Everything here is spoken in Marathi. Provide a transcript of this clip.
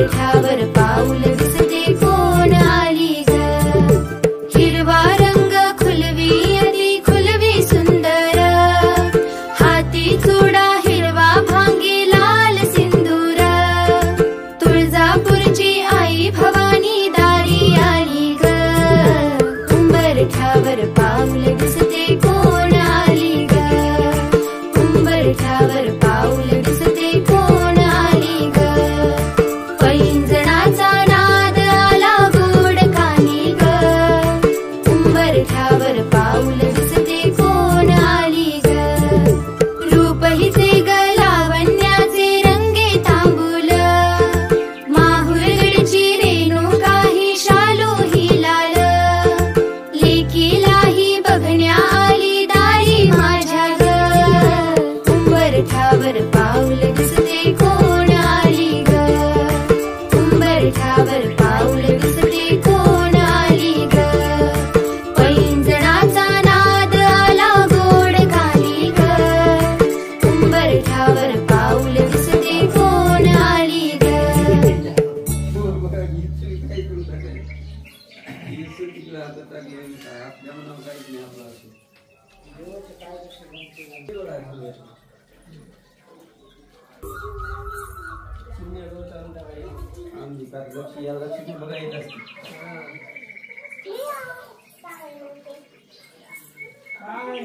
उंबरठ्यावर पाऊल दिसते कोण आली ग. हिरवा रंग खुलवी अति खुलवी सुंदर, हाती चुडा हिरवा भांगी लाल सिंदूर. तुळजापूरची आई भवानी दारी आली ग. उंबरठ्यावर पाऊल दिसते कोण आली ग. उंबरठ्यावर पाऊल दिसते कोण आली ग. पैंजणाचा नाद आला गोड कानी ग. उंबरठ्यावर पाऊल दिसते कोण आली ग. रूप हिचे ग लावण्याचे रंगे तांबूल, माहुरगडची रेणुका ही शालू ही लाल. लेकीलाही बघण्या आली दारी माझ्या ग. उंबरठ्यावर पाऊल दिसते कोण आली ग. उंबरठ्यावर पाऊल दिसते कोण आली ग. पैंजणाचा नाद आला गोड कानी ग. उंबरठ्यावर पाऊल दिसते कोण आली ग. लक्ष्मी बघा येत असते. काय